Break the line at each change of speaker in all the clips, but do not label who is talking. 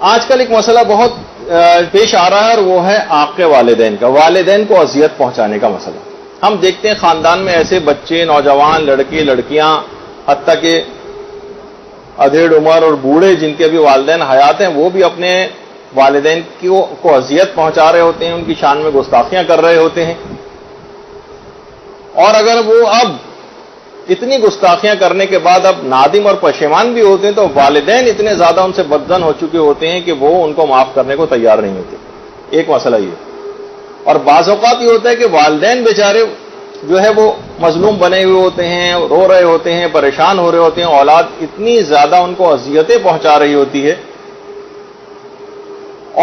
آج کل ایک مسئلہ بہت پیش آ رہا ہے اور وہ ہے عاق والدین کا، والدین کو اذیت پہنچانے کا مسئلہ. ہم دیکھتے ہیں خاندان میں ایسے بچے، نوجوان، لڑکے لڑکیاں، حتیٰ کہ ادھیڑ عمر اور بوڑھے جن کے بھی والدین حیات ہیں، وہ بھی اپنے والدین کو اذیت پہنچا رہے ہوتے ہیں، ان کی شان میں گستاخیاں کر رہے ہوتے ہیں. اور اگر وہ اب اتنی گستاخیاں کرنے کے بعد اب نادم اور پشیمان بھی ہوتے ہیں تو والدین اتنے زیادہ ان سے بدظن ہو چکے ہوتے ہیں کہ وہ ان کو معاف کرنے کو تیار نہیں ہوتے. ایک مسئلہ یہ. اور بعض اوقات یہ ہوتا ہے کہ والدین بیچارے جو ہے وہ مظلوم بنے ہوئے ہوتے ہیں، رو رہے ہوتے ہیں، پریشان ہو رہے ہوتے ہیں، اولاد اتنی زیادہ ان کو اذیتیں پہنچا رہی ہوتی ہے،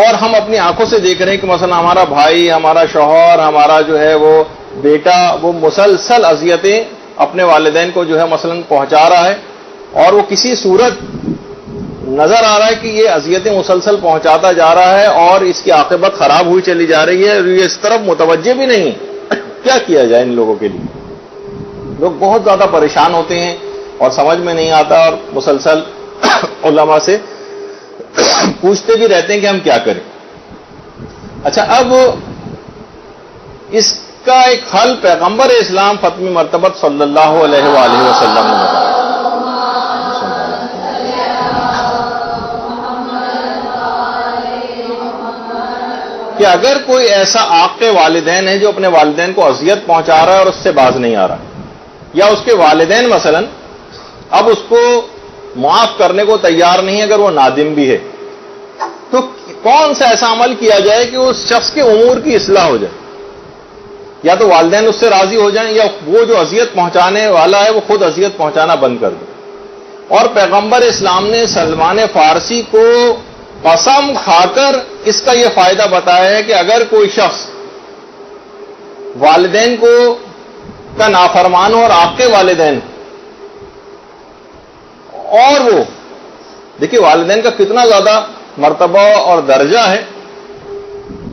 اور ہم اپنی آنکھوں سے دیکھ رہے ہیں کہ مثلا ہمارا بھائی، ہمارا شوہر، ہمارا جو ہے وہ بیٹا، وہ مسلسل اذیتیں اپنے والدین کو جو ہے مثلا پہنچا رہا ہے، اور وہ کسی صورت نظر آ رہا ہے کہ یہ اذیتیں مسلسل پہنچاتا جا رہا ہے اور اس کی عاقبت خراب ہوئی چلی جا رہی ہے، اور یہ اس طرف متوجہ بھی نہیں. کیا کیا جائے ان لوگوں کے لیے؟ لوگ بہت زیادہ پریشان ہوتے ہیں اور سمجھ میں نہیں آتا، اور مسلسل علماء سے پوچھتے بھی رہتے ہیں کہ ہم کیا کریں. اچھا، اب اس کا ایک حل پیغمبر اسلام ختم مرتبت صلی اللہ علیہ وآلہ وسلم نے بتایا کہ اگر کوئی ایسا عاق والدین ہے جو اپنے والدین کو اذیت پہنچا رہا ہے اور اس سے باز نہیں آ رہا، یا اس کے والدین مثلا اب اس کو معاف کرنے کو تیار نہیں اگر وہ نادم بھی ہے، تو کون سا ایسا عمل کیا جائے کہ اس شخص کے امور کی اصلاح ہو جائے؟ یا تو والدین اس سے راضی ہو جائیں، یا وہ جو اذیت پہنچانے والا ہے وہ خود اذیت پہنچانا بند کر دے. اور پیغمبر اسلام نے سلمان فارسی کو قسم کھا کر اس کا یہ فائدہ بتایا ہے کہ اگر کوئی شخص والدین کو کا نافرمان ہو اور عاق والدین، اور وہ دیکھیے والدین کا کتنا زیادہ مرتبہ اور درجہ ہے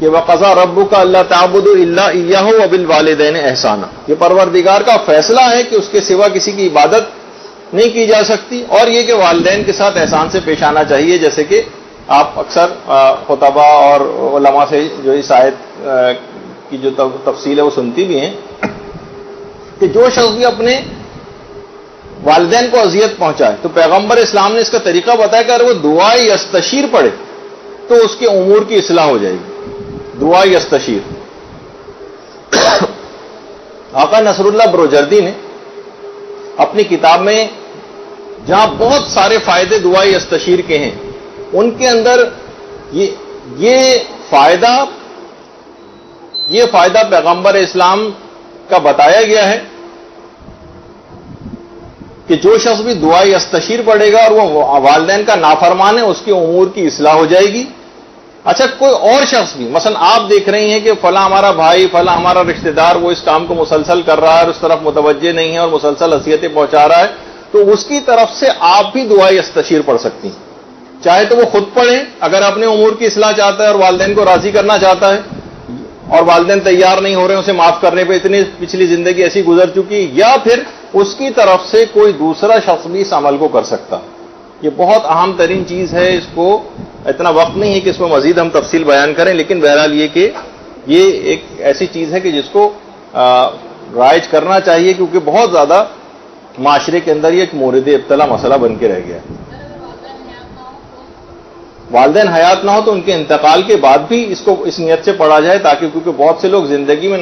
کہ وَقَضَىٰ رَبُّكَ أَلَّا تَعْبُدُوا إِلَّا إِيَّاهُ وَبِالْوَالِدَيْنِ إِحْسَانًا. یہ پروردگار کا فیصلہ ہے کہ اس کے سوا کسی کی عبادت نہیں کی جا سکتی، اور یہ کہ والدین کے ساتھ احسان سے پیش آنا چاہیے. جیسے کہ آپ اکثر خطبہ اور علماء سے جو اس آیت کی جو تفصیل ہے وہ سنتی بھی ہیں کہ جو شخص بھی اپنے والدین کو اذیت پہنچائے تو پیغمبر اسلام نے اس کا طریقہ بتایا کہ اگر وہ دعائے یستشیر پڑھے تو اس کے امور کی اصلاح ہو جائے گی. دعا یستشیر. آقا نصر اللہ بروجردی نے اپنی کتاب میں جہاں بہت سارے فائدے دعا یستشیر کے ہیں، ان کے اندر یہ فائدہ پیغمبر اسلام کا بتایا گیا ہے کہ جو شخص بھی دعا یستشیر پڑھے گا اور وہ والدین کا نافرمان ہے اس کے امور کی اصلاح ہو جائے گی. اچھا، کوئی اور شخص بھی مثلا آپ دیکھ رہی ہیں کہ فلاں ہمارا بھائی، فلاں ہمارا رشتہ دار وہ اس کام کو مسلسل کر رہا ہے اور اس طرف متوجہ نہیں ہے اور مسلسل اذیتیں پہنچا رہا ہے، تو اس کی طرف سے آپ بھی دعا یستشیر پڑھ سکتی ہیں. چاہے تو وہ خود پڑھیں اگر اپنے امور کی اصلاح چاہتا ہے اور والدین کو راضی کرنا چاہتا ہے اور والدین تیار نہیں ہو رہے ہیں اسے معاف کرنے پہ، اتنی پچھلی زندگی ایسی گزر چکی، یا پھر اس کی طرف سے کوئی دوسرا شخص بھی اس عمل کو کر سکتا. یہ بہت اہم ترین چیز ہے. اس کو اتنا وقت نہیں ہے کہ اس میں مزید ہم تفصیل بیان کریں، لیکن بہرحال یہ کہ یہ ایک ایسی چیز ہے کہ جس کو رائج کرنا چاہیے، کیونکہ بہت زیادہ معاشرے کے اندر یہ ایک مورد ابتلا مسئلہ بن کے رہ گیا ہے. والدین حیات نہ ہو تو ان کے انتقال کے بعد بھی اس کو اس نیت سے پڑھا جائے، تاکہ کیونکہ بہت سے لوگ زندگی میں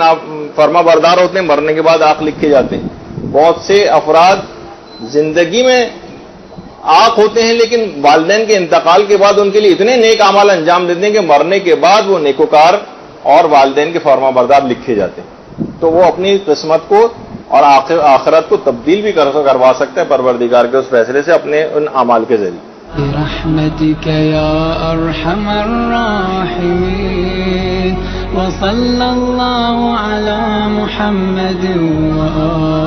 فرما بردار ہوتے ہیں، مرنے کے بعد آنکھ لکھے جاتے ہیں. بہت سے افراد زندگی میں آنکھ ہوتے ہیں لیکن والدین کے انتقال کے بعد ان کے لیے اتنے نیک اعمال انجام دیتے ہیں کہ مرنے کے بعد وہ نیکوکار اور والدین کے فرما بردار لکھے جاتے ہیں. تو وہ اپنی قسمت کو اور آخرت کو تبدیل بھی کروا سکتا ہے پروردگار کے اس فیصلے سے اپنے ان اعمال کے ذریعے.
برحمتك يا أرحم الراحمين وصلى الله على محمد وآله